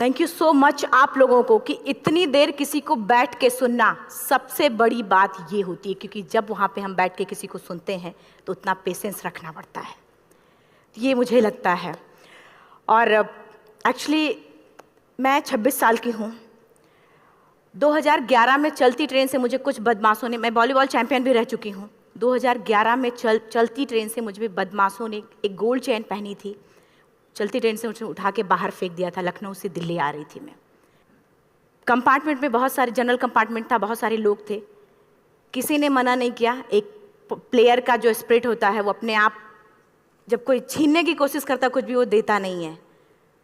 Thank you so much आप लोगों को कि इतनी देर किसी को बैठ के सुनना सबसे बड़ी बात ये होती है, क्योंकि जब वहाँ पे हम बैठ के किसी को सुनते हैं तो उतना पेशेंस रखना पड़ता है, ये मुझे लगता है। और एक्चुअली मैं 26 साल की हूँ। 2011 में चलती ट्रेन से मुझे कुछ बदमाशों ने, मैं वॉलीबॉल चैंपियन भी रह चुकी हूँ, 2011 में चलती ट्रेन से मुझे बदमाशों ने एक गोल्ड चेन पहनी थी, चलती ट्रेन से मुझे उठा के बाहर फेंक दिया था। लखनऊ से दिल्ली आ रही थी मैं। कंपार्टमेंट में बहुत सारे, जनरल कंपार्टमेंट था, बहुत सारे लोग थे, किसी ने मना नहीं किया। एक प्लेयर का जो स्पिरिट होता है वो अपने आप, जब कोई छीनने की कोशिश करता कुछ भी, वो देता नहीं है,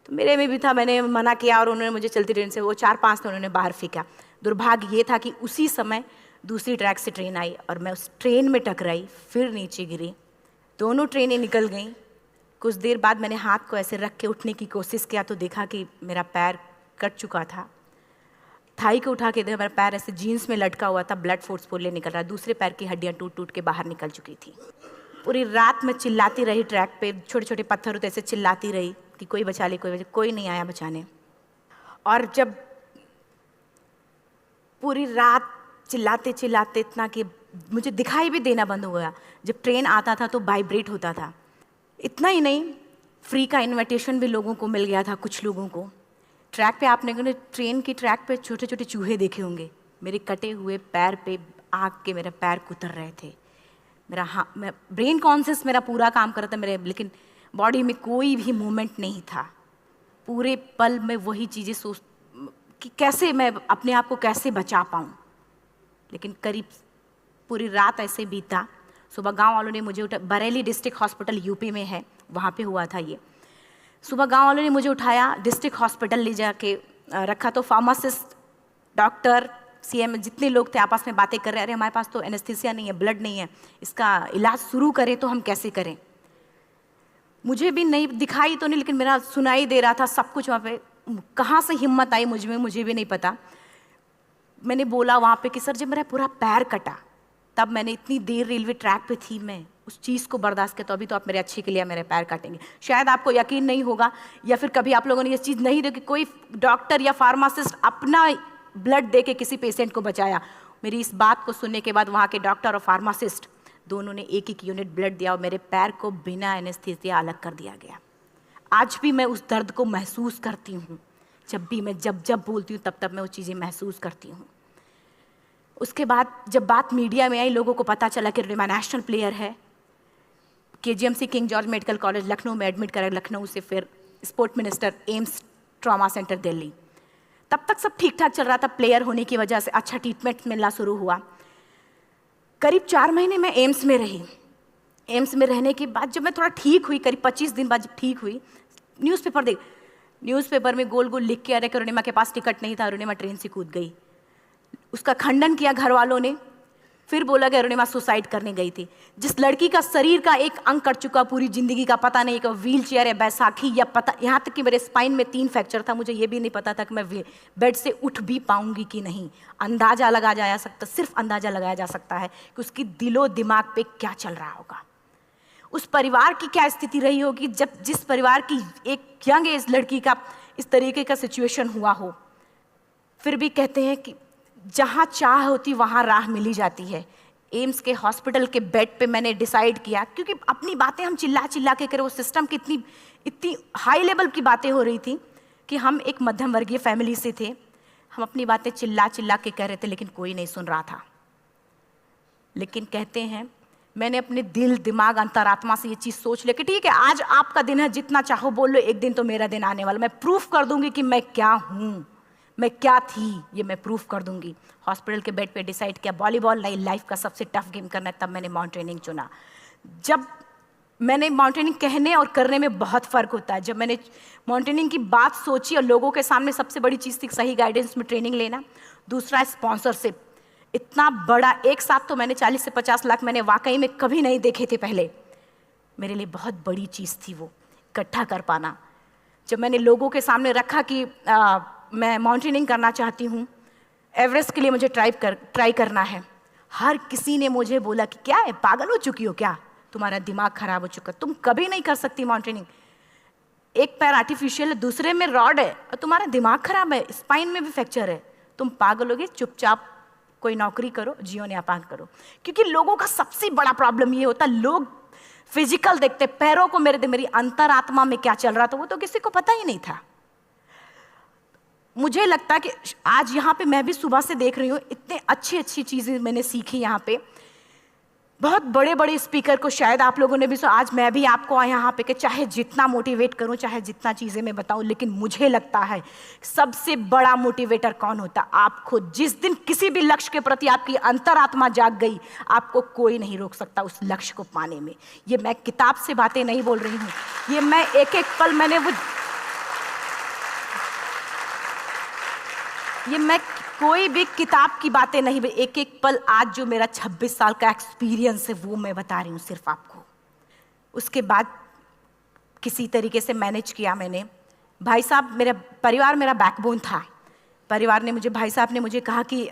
तो मेरे में भी था। मैंने मना किया और उन्होंने मुझे चलती ट्रेन से, वो 4-5 थे, उन्होंने बाहर फेंका। दुर्भाग्य ये था कि उसी समय दूसरी ट्रैक से ट्रेन आई और मैं उस ट्रेन में टकराई, फिर नीचे गिरी, दोनों ट्रेनें निकल गईं। कुछ देर बाद मैंने हाथ को ऐसे रख के उठने की कोशिश किया तो देखा कि मेरा पैर कट चुका था। थाई को उठा के देखा, मेरा पैर ऐसे जीन्स में लटका हुआ था, ब्लड फोर्सफुली निकल रहा, दूसरे पैर की हड्डियाँ टूट टूट के बाहर निकल चुकी थी। पूरी रात मैं चिल्लाती रही ट्रैक पे, छोटे छोटे पत्थर होते ऐसे चिल्लाती रही कि कोई बचा ले, कोई नहीं आया बचाने। और जब पूरी रात चिल्लाते चिल्लाते इतना कि मुझे दिखाई भी देना बंद हो गया, जब ट्रेन आता था तो वाइब्रेट होता था। इतना ही नहीं, फ्री का इनविटेशन भी लोगों को मिल गया था, कुछ लोगों को। ट्रैक पे आपने ट्रेन की ट्रैक पे छोटे छोटे चूहे देखे होंगे, मेरे कटे हुए पैर पे आग के मेरे पैर कुतर रहे थे। मैं ब्रेन कॉन्शियस मेरा पूरा काम कर रहा था मेरे, लेकिन बॉडी में कोई भी मूवमेंट नहीं था। पूरे पल में वही चीज़ें सोच कि कैसे मैं अपने आप को कैसे बचा पाऊँ। लेकिन करीब पूरी रात ऐसे बीता। सुबह गांव वालों ने मुझे बरेली डिस्ट्रिक्ट हॉस्पिटल यूपी में है, वहाँ पे हुआ था ये। सुबह गांव वालों ने मुझे उठाया, डिस्ट्रिक्ट हॉस्पिटल ले जाके रखा, तो फार्मासिस्ट, डॉक्टर, सीएम जितने लोग थे आपस में बातें कर रहे, अरे हमारे पास तो एनेस्थीसिया नहीं है, ब्लड नहीं है, इसका इलाज शुरू करें तो हम कैसे करें। मुझे भी नहीं दिखाई तो नहीं, लेकिन मेरा सुनाई दे रहा था सब कुछ वहाँ पे। कहाँ से हिम्मत आई मुझ में, मुझे भी नहीं पता। मैंने बोला वहाँ पे कि सर जब मेरा पूरा पैर कटा, तब मैंने इतनी देर रेलवे ट्रैक पे थी, मैं उस चीज़ को बर्दाश्त किया, तो अभी तो आप मेरे अच्छे के लिए मेरे पैर काटेंगे। शायद आपको यकीन नहीं होगा, या फिर कभी आप लोगों ने ये चीज़ नहीं देखी, कोई डॉक्टर या फार्मासिस्ट अपना ब्लड दे के किसी पेशेंट को बचाया। मेरी इस बात को सुनने के बाद वहाँ के डॉक्टर और फार्मासिस्ट दोनों ने एक एक यूनिट ब्लड दिया और मेरे पैर को बिना एनेस्थीसिया अलग कर दिया गया। आज भी मैं उस दर्द को महसूस करती हूँ। जब भी मैं जब बोलती हूँ तब मैं वो चीज़ें महसूस करती हूँ। उसके बाद जब बात मीडिया में आई, लोगों को पता चला कि रिमा नेशनल प्लेयर है, KGMC king George medical college Lucknow में एडमिट करा, लखनऊ से फिर sport minister, AIIMS trauma centre Delhi. तब तक सब ठीक ठाक चल रहा था, प्लेयर होने की वजह से अच्छा ट्रीटमेंट मिलना शुरू हुआ। करीब 4 महीने मैं एम्स में रही। एम्स में रहने के बाद जब मैं थोड़ा ठीक हुई, करीब 25 दिन बाद जब ठीक हुई, न्यूज़पेपर में गोल गोल लिख के आ रहे कि अरुणिमा के पास टिकट नहीं था, अरुणिमा ट्रेन से कूद गई। उसका खंडन किया घर वालों ने, फिर बोला कि अरुणिमा सुसाइड करने गई थी। जिस लड़की का शरीर का एक अंग कट चुका, पूरी जिंदगी का पता नहीं कि व्हील चेयर है, बैसाखी या पता, यहाँ तक कि मेरे स्पाइन में 3 फ्रैक्चर था, मुझे ये भी नहीं पता था कि मैं बेड से उठ भी पाऊंगी कि नहीं। अंदाजा लगाया जा सकता, सिर्फ अंदाजा लगाया जा सकता है कि उसकी दिलो दिमाग पे क्या चल रहा होगा, उस परिवार की क्या स्थिति रही होगी, जब जिस परिवार की एक यंग एज लड़की का इस तरीके का सिचुएशन हुआ हो। फिर भी कहते हैं कि जहाँ चाह होती वहाँ राह मिली जाती है। एम्स के हॉस्पिटल के बेड पे मैंने डिसाइड किया, क्योंकि अपनी बातें हम चिल्ला चिल्ला के करें, वो सिस्टम की इतनी हाई लेवल की बातें हो रही थी कि हम एक मध्यम वर्गीय फैमिली से थे, हम अपनी बातें चिल्ला चिल्ला के कह रहे थे, लेकिन कोई नहीं सुन रहा था। लेकिन कहते हैं मैंने अपने दिल, दिमाग, अंतरात्मा से ये चीज़ सोच लिया कि ठीक है, आज आपका दिन है, जितना चाहो बोल लो, एक दिन तो मेरा दिन आने वाला, मैं प्रूफ कर दूंगी कि मैं क्या हूँ, मैं क्या थी, ये मैं प्रूफ कर दूंगी। हॉस्पिटल के बेड पे डिसाइड किया वॉलीबॉल नहीं, लाइफ का सबसे टफ गेम करना है, तब मैंने माउंटेनिंग चुना। जब मैंने माउंटेनिंग कहने और करने में बहुत फ़र्क होता है। जब मैंने माउंटेनिंग की बात सोची और लोगों के सामने, सबसे बड़ी चीज़ थी सही गाइडेंस में ट्रेनिंग लेना, दूसरा स्पॉन्सरशिप। इतना बड़ा एक साथ तो मैंने 40 से 50 लाख मैंने वाकई में कभी नहीं देखे थे पहले। मेरे लिए बहुत बड़ी चीज़ थी वो इकट्ठा कर पाना। जब मैंने लोगों के सामने रखा कि मैं माउंटेनिंग करना चाहती हूँ, एवरेस्ट के लिए मुझे ट्राई करना है, हर किसी ने मुझे बोला कि क्या है, पागल हो चुकी हो क्या, तुम्हारा दिमाग खराब हो चुका, तुम कभी नहीं कर सकती माउंटेनिंग। एक पैर आर्टिफिशियल है, दूसरे में रॉड है, और तुम्हारा दिमाग खराब है, स्पाइन में भी फ्रैक्चर है, तुम पागल होगे, चुपचाप कोई नौकरी करो, जीवन यापन करो। क्योंकि लोगों का सबसे बड़ा प्रॉब्लम ये होता है, लोग फिजिकल देखते, पैरों को मेरी अंतरात्मा में क्या चल रहा था वो तो किसी को पता ही नहीं था। मुझे लगता है कि आज यहाँ पे मैं भी सुबह से देख रही हूँ, इतने अच्छी अच्छी चीज़ें मैंने सीखी यहाँ पे। बहुत बड़े बड़े स्पीकर को शायद आप लोगों ने भी सुना, आज मैं भी आपको यहाँ पे कि चाहे जितना मोटिवेट करूँ, चाहे जितना चीज़ें मैं बताऊँ, लेकिन मुझे लगता है सबसे बड़ा मोटिवेटर कौन होता है? आप खुद। जिस दिन किसी भी लक्ष्य के प्रति आपकी अंतरात्मा जाग गई, आपको कोई नहीं रोक सकता उस लक्ष्य को पाने में। ये मैं किताब से बातें नहीं बोल रही हूँ, ये मैं एक एक पल मैंने ये मैं कोई भी किताब की बातें नहीं, एक एक पल आज जो मेरा 26 साल का एक्सपीरियंस है वो मैं बता रही हूँ सिर्फ आपको। उसके बाद किसी तरीके से मैनेज किया मैंने। भाई साहब, मेरा परिवार मेरा बैकबोन था। परिवार ने मुझे, भाई साहब ने मुझे कहा कि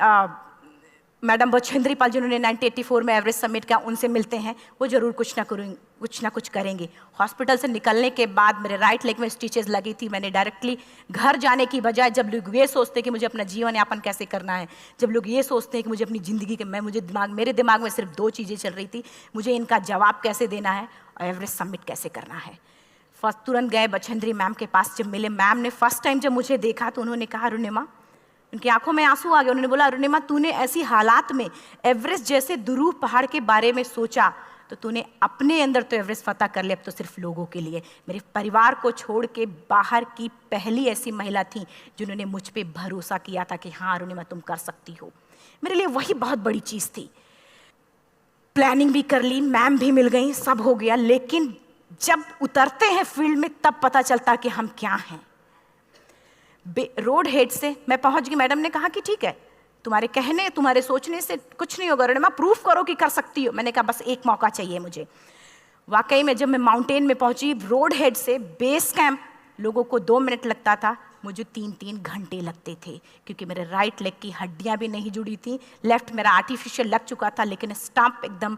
मैडम बछेंद्री पाल जिन्होंने 1984 में एवरेस्ट समिट किया, उनसे मिलते हैं, वो जरूर कुछ ना कुछ करेंगे। हॉस्पिटल से निकलने के बाद मेरे राइट लेग में स्टिचेस लगी थी। मैंने डायरेक्टली घर जाने की बजाय, जब लोग ये सोचते हैं कि मुझे अपना जीवन यापन कैसे करना है, जब लोग ये सोचते हैं कि मुझे अपनी ज़िंदगी के, मेरे दिमाग में सिर्फ 2 चीज़ें चल रही थी, मुझे इनका जवाब कैसे देना है और एवरेस्ट समिट कैसे करना है। फर्स्ट तुरंत गए बछेंद्री मैम के पास। जब मिले, मैम ने फर्स्ट टाइम जब मुझे देखा तो उन्होंने कहा, अरुणिमा, उनकी आंखों में आंसू आ गए। उन्होंने बोला, अरुणिमा, तूने ऐसी हालात में एवरेस्ट जैसे दुरूह पहाड़ के बारे में सोचा तो तूने अपने अंदर तो एवरेस्ट फतह कर लिया, अब तो सिर्फ लोगों के लिए। मेरे परिवार को छोड़ के बाहर की पहली ऐसी महिला थी जिन्होंने मुझ पे भरोसा किया था कि हाँ अरुणिमा, तुम कर सकती हो। मेरे लिए वही बहुत बड़ी चीज़ थी। प्लानिंग भी कर ली, मैम भी मिल गई, सब हो गया। लेकिन जब उतरते हैं फील्ड में तब पता चलता कि हम क्या हैं। रोड हेड से मैं पहुंच गई। मैडम ने कहा कि ठीक है, तुम्हारे कहने, तुम्हारे सोचने से कुछ नहीं होगा अरुणिमा, प्रूफ करो कि कर सकती हो। मैंने कहा बस एक मौका चाहिए मुझे। वाकई में जब मैं माउंटेन में पहुंची, रोड हेड से बेस कैंप लोगों को 2 मिनट लगता था, मुझे 3-3 घंटे लगते थे, क्योंकि मेरे राइट लेग की हड्डियां भी नहीं जुड़ी थी। लेफ्ट मेरा आर्टिफिशियल लग चुका था, लेकिन स्टंप एकदम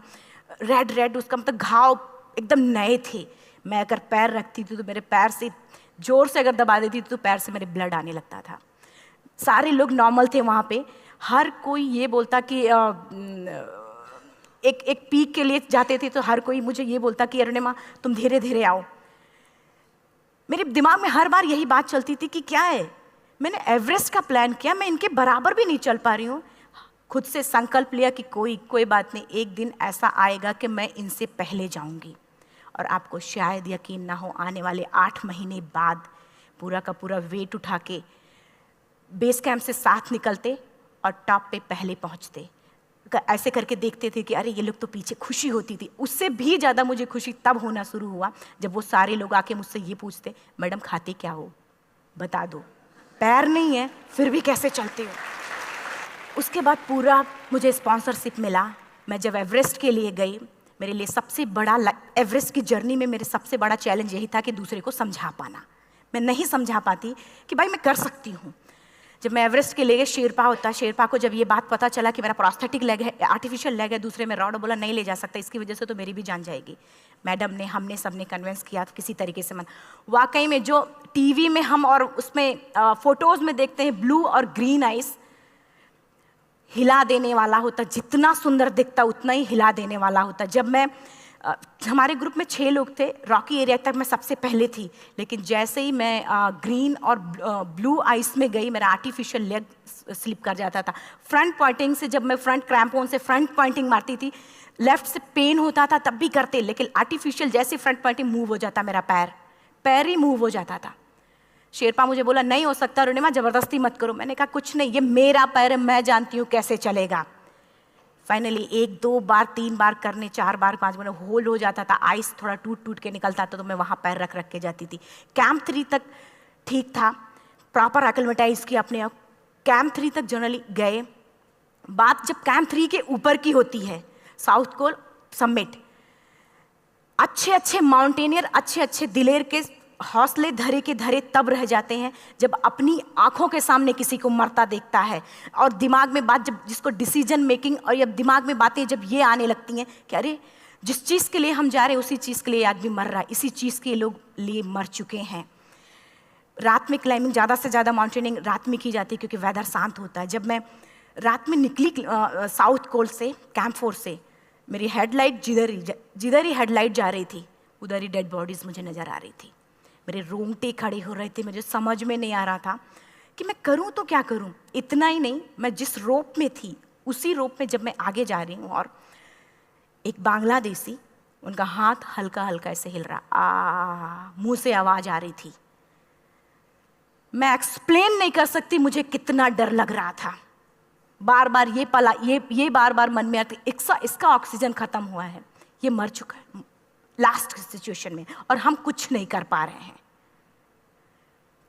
रेड, उसका मतलब घाव एकदम नए थे। मैं अगर पैर रखती थी तो मेरे पैर से जोर से अगर दबा देती थी तो पैर से मेरे ब्लड आने लगता था। सारे लोग नॉर्मल थे वहाँ पे। हर कोई ये बोलता कि एक पीक के लिए जाते थे तो हर कोई मुझे ये बोलता कि अरुणिमा, तुम धीरे धीरे आओ। मेरे दिमाग में हर बार यही बात चलती थी कि क्या है, मैंने एवरेस्ट का प्लान किया, मैं इनके बराबर भी नहीं चल पा रही हूँ। खुद से संकल्प लिया कि कोई बात नहीं, एक दिन ऐसा आएगा कि मैं इनसे पहले जाऊँगी। और आपको शायद यकीन ना हो, आने वाले 8 महीने बाद पूरा का पूरा वेट उठा के बेस कैंप से साथ निकलते और टॉप पे पहले पहुंचते। ऐसे करके देखते थे कि अरे ये लोग तो पीछे। खुशी होती थी। उससे भी ज़्यादा मुझे खुशी तब होना शुरू हुआ जब वो सारे लोग आके मुझसे ये पूछते, मैडम खाते क्या हो, बता दो, पैर नहीं है फिर भी कैसे चलते हो। उसके बाद पूरा मुझे स्पॉन्सरशिप मिला। मैं जब एवरेस्ट के लिए गई, मेरे लिए सबसे बड़ा, एवरेस्ट की जर्नी में मेरे सबसे बड़ा चैलेंज यही था कि दूसरे को समझा पाना। मैं नहीं समझा पाती कि भाई मैं कर सकती हूँ। जब मैं एवरेस्ट के लिए गई, शेरपा होता, शेरपा को जब ये बात पता चला कि मेरा प्रोस्थेटिक लेग है, आर्टिफिशियल लेग है, दूसरे में रॉड, बोला नहीं ले जा सकता, इसकी वजह से तो मेरी भी जान जाएगी। मैडम ने, हमने सबने कन्विंस किया किसी तरीके से। मन वाकई में जो टीवी में हम और उसमें फोटोज़ में देखते हैं, ब्लू और ग्रीन आइस, हिला देने वाला होता। जितना सुंदर दिखता उतना ही हिला देने वाला होता। जब मैं हमारे ग्रुप में 6 लोग थे, रॉकी एरिया तक मैं सबसे पहले थी, लेकिन जैसे ही मैं ग्रीन और ब्लू आइस में गई, मेरा आर्टिफिशियल लेग स्लिप कर जाता था। फ्रंट पॉइंटिंग से, जब मैं फ्रंट क्रैम्पोन से फ्रंट पॉइंटिंग मारती थी, लेफ्ट से पेन होता था तब भी करते, लेकिन आर्टिफिशियल जैसे फ्रंट पॉइंटिंग मूव हो जाता, मेरा पैर ही मूव हो जाता था। शेरपा मुझे बोला नहीं हो सकता अरुणिमा, जबरदस्ती मत करो। मैंने कहा कुछ नहीं, ये मेरा पैर है, मैं जानती हूँ कैसे चलेगा। फाइनली 1, 2 बार, 3 बार करने, 4 बार, 5 बार होल हो जाता था। आइस थोड़ा टूट के निकलता था तो मैं वहाँ पैर रख के जाती थी। कैंप 3 तक ठीक था, प्रॉपर एक्लेमेटाइज किया अपने आप। कैंप 3 तक जनरली गए। बात जब कैंप 3 के ऊपर की होती है, साउथ कोल समिट, अच्छे माउंटेनियर, अच्छे दिलेर के हौसले धरे के धरे तब रह जाते हैं जब अपनी आंखों के सामने किसी को मरता देखता है। और दिमाग में बात, जब जिसको डिसीजन मेकिंग, और जब दिमाग में बातें जब ये आने लगती हैं कि अरे जिस चीज़ के लिए हम जा रहे हैं उसी चीज़ के लिए आदमी मर रहा है, इसी चीज़ के लोग लिए मर चुके हैं। रात में क्लाइंबिंग, ज़्यादा से ज़्यादा माउंटेनिंग रात में की जाती है क्योंकि वेदर शांत होता है। जब मैं रात में निकली साउथ कोल से, कैंप 4 से, मेरी हेडलाइट जिधर ही हेडलाइट जा रही थी उधर ही डेड बॉडीज़ मुझे नज़र आ रही थी। मेरे रोंगटे खड़े हो रहे थे, मुझे समझ में नहीं आ रहा था कि मैं करूं तो क्या करूं। इतना ही नहीं, मैं जिस रोप में थी उसी रोप में जब मैं आगे जा रही हूं और एक बांग्लादेशी, उनका हाथ हल्का हल्का ऐसे हिल रहा, मुंह से आवाज़ आ रही थी। मैं एक्सप्लेन नहीं कर सकती मुझे कितना डर लग रहा था। बार बार ये बार बार मन में आती, इसका ऑक्सीजन खत्म हुआ है, ये मर चुका है लास्ट सिचुएशन में, और हम कुछ नहीं कर पा रहे हैं,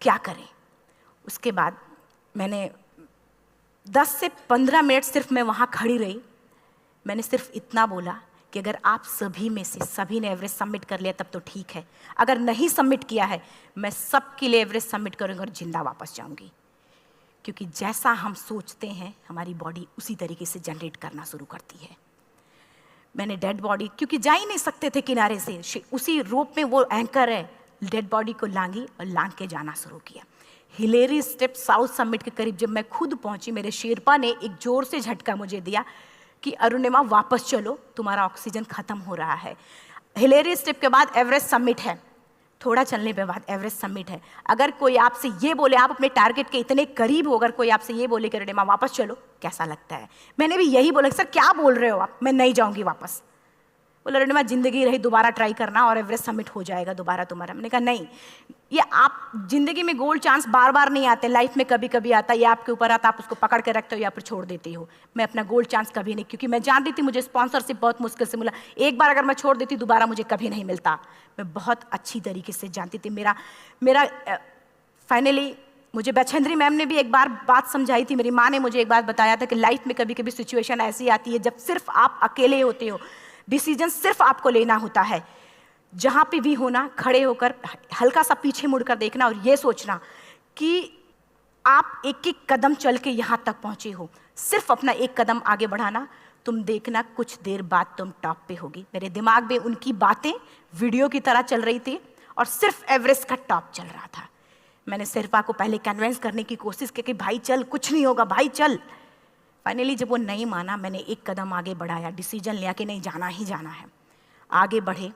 क्या करें। उसके बाद मैंने 10 से 15 मिनट सिर्फ मैं वहाँ खड़ी रही। मैंने सिर्फ इतना बोला कि अगर आप सभी में से सभी ने एवरेस्ट सबमिट कर लिया तब तो ठीक है, अगर नहीं सबमिट किया है मैं सबके लिए एवरेस्ट सबमिट करूँगी और जिंदा वापस जाऊँगी। क्योंकि जैसा हम सोचते हैं हमारी बॉडी उसी तरीके से जनरेट करना शुरू करती है। मैंने डेड बॉडी, क्योंकि जा ही नहीं सकते थे किनारे से, उसी रोप में वो एंकर है, डेड बॉडी को लांगी और लांग के जाना शुरू किया। हिलेरी स्टेप साउथ समिट के करीब जब मैं खुद पहुंची, मेरे शेरपा ने एक जोर से झटका मुझे दिया कि अरुणिमा वापस चलो, तुम्हारा ऑक्सीजन खत्म हो रहा है। हिलेरी स्टेप के बाद एवरेस्ट समिट है, थोड़ा चलने के बाद एवरेस्ट समिट है। अगर कोई आपसे ये बोले, आप अपने टारगेट के इतने करीब हो, अगर कोई आपसे ये बोले कि अरुणिमा वापस चलो, कैसा लगता है? मैंने भी यही बोला, सर क्या बोल रहे हो आप, मैं नहीं जाऊंगी वापस। बोला अरुणिमा जिंदगी रही, दोबारा ट्राई करना और एवरेस्ट समिट हो जाएगा दोबारा तुम्हारा। मैंने कहा नहीं, ये आप जिंदगी में गोल्ड चांस बार बार नहीं आते, लाइफ में कभी कभी आता है, ये आपके ऊपर आता, आप उसको पकड़ के रखते हो या फिर छोड़ देते हो। मैं अपना गोल्ड चांस कभी नहीं, क्योंकि मैं जानती थी मुझे स्पॉन्सरशिप बहुत मुश्किल से मिला, एक बार अगर मैं छोड़ देती दोबारा मुझे कभी नहीं मिलता। मैं बहुत अच्छी तरीके से जानती थी। मेरा फाइनली मुझे बछेंद्री मैम ने भी एक बार बात समझाई थी, मेरी माँ ने मुझे एक बात बताया था कि लाइफ में कभी कभी सिचुएशन ऐसी आती है जब सिर्फ आप अकेले होते हो, डिसीजन सिर्फ आपको लेना होता है। जहाँ पे भी होना, खड़े होकर हल्का सा पीछे मुड़कर देखना और ये सोचना कि आप एक एक कदम चल के यहाँ तक पहुँचे हो, सिर्फ अपना एक कदम आगे बढ़ाना, तुम देखना कुछ देर बाद तुम टॉप पे होगी। मेरे दिमाग में उनकी बातें वीडियो की तरह चल रही थी और सिर्फ एवरेस्ट का टॉप चल रहा था। मैंने शेरपा को पहले कन्विंस करने की कोशिश की कि भाई चल, कुछ नहीं होगा भाई चल। फाइनली जब वो नहीं माना, मैंने एक कदम आगे बढ़ाया, डिसीजन लिया कि नहीं, जाना ही जाना है। आगे बढ़े,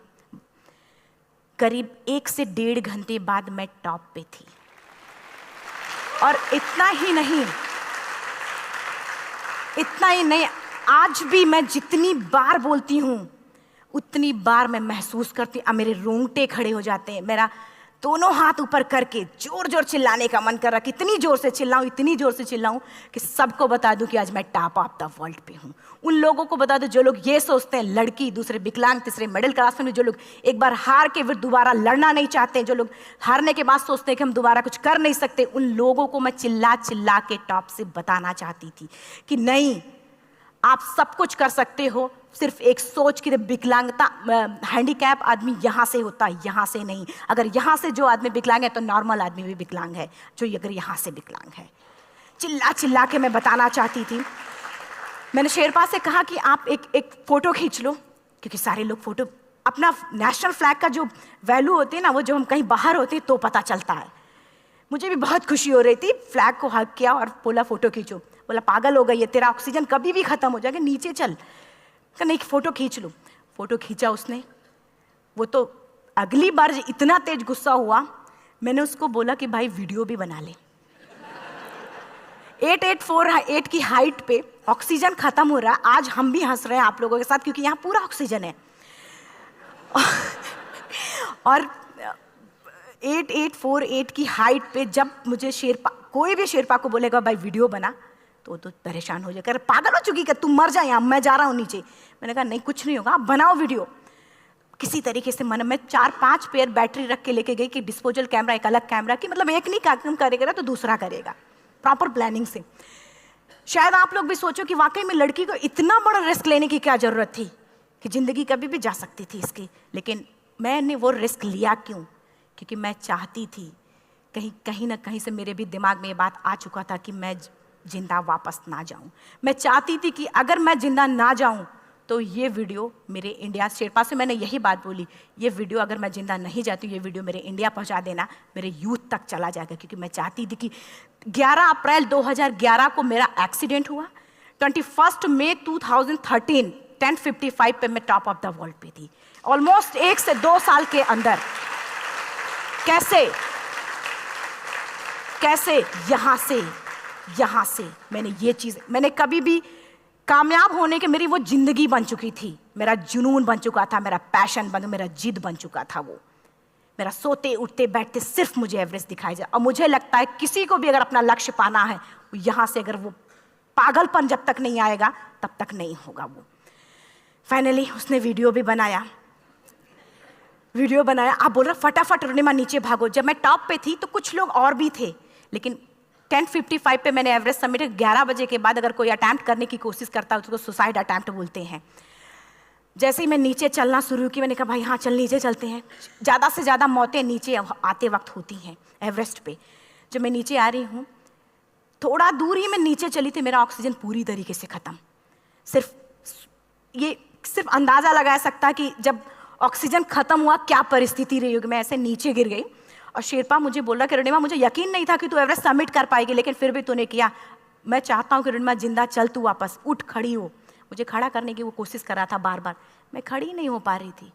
करीब 1 से 1.5 घंटे बाद मैं टॉप पे थी। और इतना ही नहीं, आज भी मैं जितनी बार बोलती हूँ उतनी बार मैं महसूस करती हूँ, मेरे रोंगटे खड़े हो जाते हैं, मेरा दोनों हाथ ऊपर करके जोर जोर चिल्लाने का मन कर रहा, कितनी जोर से चिल्लाऊं कि सबको बता दूं कि आज मैं टॉप ऑफ द वर्ल्ड पे हूं। उन लोगों को बता दूं जो लोग ये सोचते हैं, लड़की, दूसरे विकलांग, तीसरे मिडिल क्लास में, जो लोग एक बार हार के फिर दोबारा लड़ना नहीं चाहते, जो लोग हारने के बाद सोचते हैं कि हम दोबारा कुछ कर नहीं सकते, उन लोगों को मैं चिल्ला चिल्ला के टॉप से बताना चाहती थी कि नहीं, आप सब कुछ कर सकते हो। सिर्फ एक सोच की विकलांगता, हैंडीकैप आदमी यहाँ से होता है, यहाँ से नहीं। अगर यहाँ से जो आदमी विकलांग है तो नॉर्मल आदमी भी विकलांग है, जो अगर यहाँ से विकलांग है। चिल्ला चिल्ला के मैं बताना चाहती थी। मैंने शेरपा से कहा कि आप एक फ़ोटो खींच लो, क्योंकि सारे लोग फ़ोटो, अपना नेशनल फ्लैग का जो वैल्यू होती है ना, वो जो हम कहीं बाहर होते हैं तो पता चलता है। मुझे भी बहुत खुशी हो रही थी, फ्लैग को हग किया और बोला फ़ोटो खींचो। बोला पागल हो गई है, तेरा ऑक्सीजन कभी भी ख़त्म हो जाएगा, नीचे चल। नहीं, फ़ोटो खींच लो। फ़ोटो खींचा उसने। वो तो अगली बार इतना तेज गुस्सा हुआ, मैंने उसको बोला कि भाई वीडियो भी बना ले। 8848 की हाइट पे ऑक्सीजन खत्म हो रहा है, आज हम भी हंस रहे हैं आप लोगों के साथ क्योंकि यहाँ पूरा ऑक्सीजन है। और 8848 की हाइट पे जब मुझे शेरपा, कोई भी शेरपा को बोलेगा भाई वीडियो बना, तो परेशान हो जाएगा, पागल हो चुकी क्या, तुम मर जा, यहाँ मैं जा रहा हूँ नीचे। मैंने कहा नहीं, कुछ नहीं होगा, आप बनाओ वीडियो। किसी तरीके से मन में 4-5 पेयर बैटरी रख के लेके गई कि डिस्पोजल कैमरा, एक अलग कैमरा, कि मतलब एक नहीं काम करेगा तो दूसरा करेगा, प्रॉपर प्लानिंग से। शायद आप लोग भी सोचो कि वाकई में लड़की को इतना बड़ा रिस्क लेने की क्या जरूरत थी, कि जिंदगी कभी भी जा सकती थी इसकी। लेकिन मैंने वो रिस्क लिया क्यों? क्योंकि मैं चाहती थी, कहीं ना कहीं से मेरे भी दिमाग में ये बात आ चुका था कि मैं जिंदा वापस ना जाऊं। मैं चाहती थी कि अगर मैं जिंदा ना जाऊं तो तो ये वीडियो मेरे इंडिया शेरपा से मैंने यही बात बोली, ये वीडियो अगर मैं जिंदा नहीं जाती हूँ, ये वीडियो मेरे इंडिया पहुँचा देना, मेरे यूथ तक चला जाएगा। क्योंकि मैं चाहती थी कि 11 अप्रैल 2011 को मेरा एक्सीडेंट हुआ, 21 मई 2013 10:55 पे मैं टॉप ऑफ द वर्ल्ड पे थी। ऑलमोस्ट 1 से 2 साल के अंदर कैसे यहाँ से मैंने ये चीज़, मैंने कभी भी कामयाब होने के, मेरी वो जिंदगी बन चुकी थी, मेरा जुनून बन चुका था, मेरा पैशन मेरा जिद बन चुका था। वो मेरा सोते उठते बैठते सिर्फ मुझे एवरेस्ट दिखाई जाए। और मुझे लगता है किसी को भी अगर अपना लक्ष्य पाना है, यहाँ से अगर वो पागलपन जब तक नहीं आएगा तब तक नहीं होगा। वो फाइनली उसने वीडियो बनाया। आप बोल रहे फटाफट रुनिमा नीचे भागो। जब मैं टॉप पे थी तो कुछ लोग और भी थे, लेकिन 10:55 पे मैंने एवरेस्ट समिट, 11 बजे के बाद अगर कोई अटैम्प्ट करने की कोशिश करता है उसको सुसाइड अटैम्प्ट बोलते हैं। जैसे ही मैं नीचे चलना शुरू की, मैंने कहा भाई हाँ चल नीचे चलते हैं। ज़्यादा से ज़्यादा मौतें नीचे आते वक्त होती हैं एवरेस्ट पे। जब मैं नीचे आ रही हूँ, थोड़ा दूर ही मैं नीचे चली थी, मेरा ऑक्सीजन पूरी तरीके से ख़त्म। सिर्फ अंदाज़ा लगा सकता कि जब ऑक्सीजन ख़त्म हुआ क्या परिस्थिति रही होगी। मैं ऐसे नीचे गिर गई और शेरपा मुझे बोल रहा कि रुनिमा मुझे यकीन नहीं था कि तू एवरेस्ट सबमिट कर पाएगी, लेकिन फिर भी तूने किया। मैं चाहता हूँ कि रुनिमा जिंदा चल, तू वापस उठ, खड़ी हो। मुझे खड़ा करने की वो कोशिश कर रहा था बार बार, मैं खड़ी नहीं हो पा रही थी,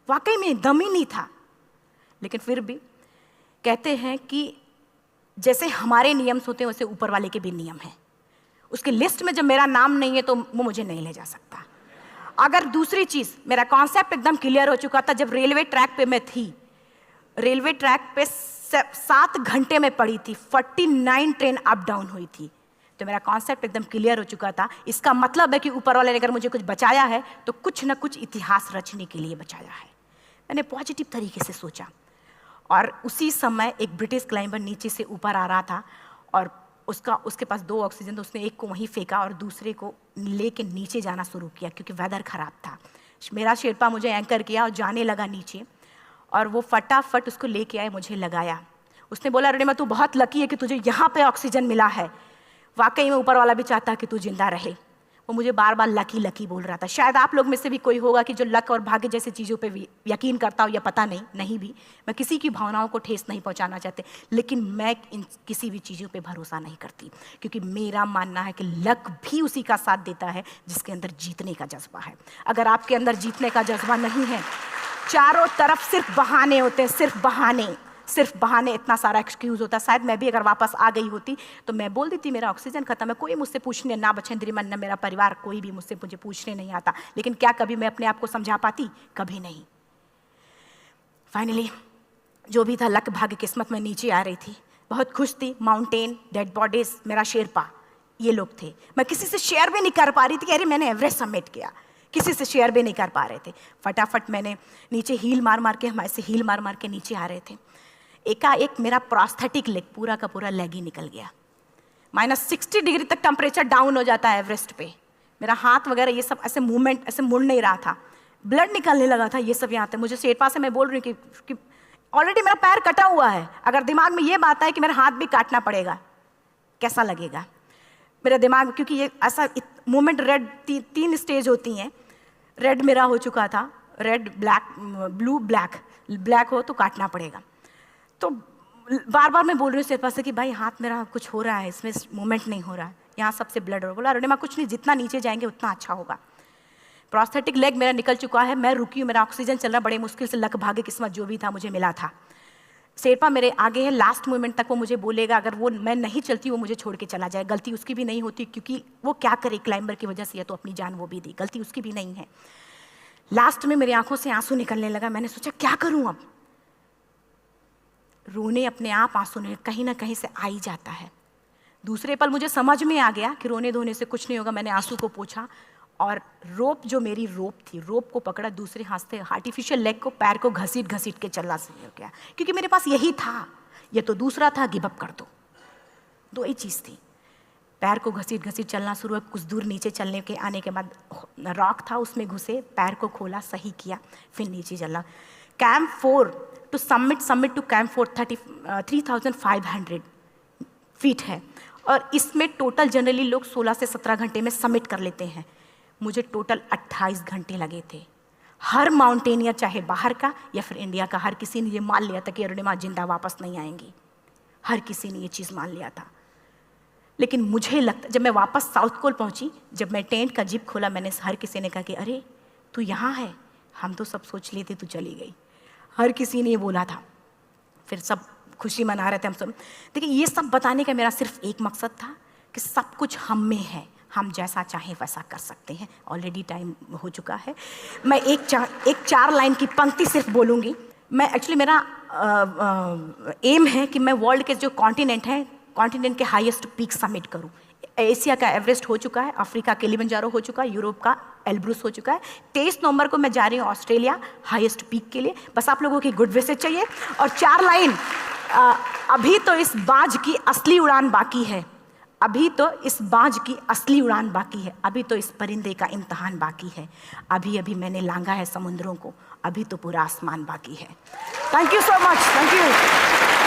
वाकई में दम ही नहीं था। लेकिन फिर भी कहते हैं कि जैसे हमारे नियम होते हैं वैसे ऊपर वाले के भी नियम हैं। उसकी लिस्ट में जब मेरा नाम नहीं है तो वो मुझे नहीं ले जा सकता। अगर दूसरी चीज़, मेरा कॉन्सेप्ट एकदम क्लियर हो चुका था। जब रेलवे ट्रैक पे मैं थी, रेलवे ट्रैक पे 7 घंटे में पड़ी थी, 49 ट्रेन अप डाउन हुई थी, तो मेरा कॉन्सेप्ट एकदम क्लियर हो चुका था। इसका मतलब है कि ऊपर वाले ने अगर मुझे कुछ बचाया है तो कुछ ना कुछ इतिहास रचने के लिए बचाया है। मैंने पॉजिटिव तरीके से सोचा। और उसी समय एक ब्रिटिश क्लाइंबर नीचे से ऊपर आ रहा था और उसके पास 2 ऑक्सीजन, तो उसने एक को वहीं फेंका और दूसरे को लेके नीचे जाना शुरू किया क्योंकि वेदर ख़राब था। मेरा शेरपा मुझे एंकर किया और जाने लगा नीचे, और वो फटाफट उसको लेके आए, मुझे लगाया। उसने बोला रुनिमा तू बहुत लकी है कि तुझे यहाँ पे ऑक्सीजन मिला है। वाकई में ऊपर वाला भी चाहता है कि तू जिंदा रहे। वो मुझे बार बार लकी लकी बोल रहा था। शायद आप लोग में से भी कोई होगा कि जो लक और भाग्य जैसी चीज़ों पे यकीन करता हो, या पता नहीं भी। मैं किसी की भावनाओं को ठेस नहीं पहुंचाना चाहते, लेकिन मैं किसी भी चीज़ों पे भरोसा नहीं करती, क्योंकि मेरा मानना है कि लक भी उसी का साथ देता है जिसके अंदर जीतने का जज्बा है। अगर आपके अंदर जीतने का जज्बा नहीं है, चारों तरफ सिर्फ बहाने होते हैं, सिर्फ बहाने, इतना सारा एक्सक्यूज़ होता है। शायद मैं भी अगर वापस आ गई होती तो मैं बोल देती मेरा ऑक्सीजन खत्म है, कोई मुझसे पूछने ना बचेंद्री मन न मेरा परिवार, कोई भी मुझे पूछने नहीं आता। लेकिन क्या कभी मैं अपने आप को समझा पाती? कभी नहीं। फाइनली जो भी था, लक भाग्य किस्मत में नीचे आ रही थी, बहुत खुश थी। माउंटेन, डेड बॉडीज, मेरा शेरपा, ये लोग थे। मैं किसी से शेयर भी नहीं कर पा रही थी कि अरे मैंने एवरेस्ट सबमिट किया, किसी से शेयर भी नहीं कर पा रहे थे। फटाफट मैंने नीचे हील मार के, हमारे से हील मार के नीचे आ रहे थे। एकाएक मेरा प्रोस्थेटिक लेग, पूरा का पूरा लेग ही निकल गया। -60 डिग्री तक टेम्परेचर डाउन हो जाता है एवरेस्ट पे। मेरा हाथ वगैरह ये सब ऐसे मूवमेंट, ऐसे मुड़ नहीं रहा था, ब्लड निकलने लगा था, ये सब यहाँ तक। मुझे शेरपा से मैं बोल रही हूँ कि ऑलरेडी मेरा पैर कटा हुआ है, अगर दिमाग में ये बात है कि मेरा हाथ भी काटना पड़ेगा, कैसा लगेगा मेरा दिमाग। क्योंकि ये ऐसा मूवमेंट, रेड 3 स्टेज होती हैं। रेड मेरा हो चुका था, रेड, ब्लैक, ब्लू, ब्लैक हो तो काटना पड़ेगा। तो बार बार मैं बोल रही हूँ शेरपा से कि भाई हाथ मेरा कुछ हो रहा है, इसमें मूवमेंट नहीं हो रहा है, यहाँ सबसे ब्लड हो रहा है। बोला रुनिमा कुछ नहीं, जितना नीचे जाएंगे उतना अच्छा होगा। प्रोस्थेटिक लेग मेरा निकल चुका है, मैं रुकी हूँ, मेरा ऑक्सीजन चल रहा, बड़े मुश्किल से, लक भाग्य किस्मत जो भी था मुझे मिला था। शेरपा मेरे आगे है, लास्ट मोमेंट तक वो मुझे बोलेगा, अगर वो मैं नहीं चलती वो मुझे छोड़ के चला जाए। गलती उसकी भी नहीं होती, क्योंकि वो क्या करे, क्लाइंबर की वजह से या तो अपनी जान वो भी दी, गलती उसकी भी नहीं है। लास्ट में मेरी आंखों से आंसू निकलने लगा। मैंने सोचा क्या करूँ अब, रोने अपने आप आंसू ने कहीं ना कहीं से आ ही जाता है। दूसरे पल मुझे समझ में आ गया कि रोने धोने से कुछ नहीं होगा। मैंने आंसू को पोंछा और रोप, जो मेरी रोप थी, रोप को पकड़ा, दूसरे हाथ से आर्टिफिशियल लेग को, पैर को घसीट के चलना शुरू हो गया, क्योंकि मेरे पास यही था। ये तो दूसरा था, गिव अप कर दो ही चीज़ थी। पैर को घसीट चलना शुरू हुआ। कुछ दूर नीचे चलने के आने के बाद रॉक था, उसमें घुसे, पैर को खोला, सही किया, फिर नीचे चला। Camp 4 to summit to camp 4 3500 feet है, और इसमें टोटल जनरली लोग 16 से 17 घंटे में समिट कर लेते हैं। मुझे टोटल 28 घंटे लगे थे। हर माउंटेनियर, चाहे बाहर का या फिर इंडिया का, हर किसी ने ये मान लिया था कि अरुणिमा जिंदा वापस नहीं आएंगी। हर किसी ने ये चीज़ मान लिया था। लेकिन मुझे लगता, जब मैं वापस साउथ पोल पहुंची, जब मैं टेंट का जिप खोला, मैंने हर किसी ने कहा कि अरे तू यहाँ है, हम तो सब सोच लिए थे तू चली गई। हर किसी ने ये बोला था। फिर सब खुशी मना रहे थे हम सब। देखिए, ये सब बताने का मेरा सिर्फ एक मकसद था कि सब कुछ हम में है, हम जैसा चाहें वैसा कर सकते हैं। ऑलरेडी टाइम हो चुका है। मैं एक चार लाइन की पंक्ति सिर्फ बोलूँगी। मैं एक्चुअली, मेरा एम है कि मैं वर्ल्ड के जो कॉन्टिनेंट हैं, कॉन्टिनेंट के हाईएस्ट पीक समिट करूं। एशिया का एवरेस्ट हो चुका है, अफ्रीका किलिमंजारो हो चुका है, यूरोप का एल्ब्रुस हो चुका है। 23 नवंबर को मैं जा रही हूँ ऑस्ट्रेलिया हाईएस्ट पीक के लिए। बस आप लोगों की गुड विशेस चाहिए। और 4 लाइन, अभी तो इस बाज की असली उड़ान बाकी है, अभी तो इस बाज की असली उड़ान बाकी है, अभी तो इस परिंदे का इम्तहान बाकी है, अभी अभी मैंने लांघा है समुद्रों को, अभी तो पूरा आसमान बाकी है। Thank you so much. Thank you.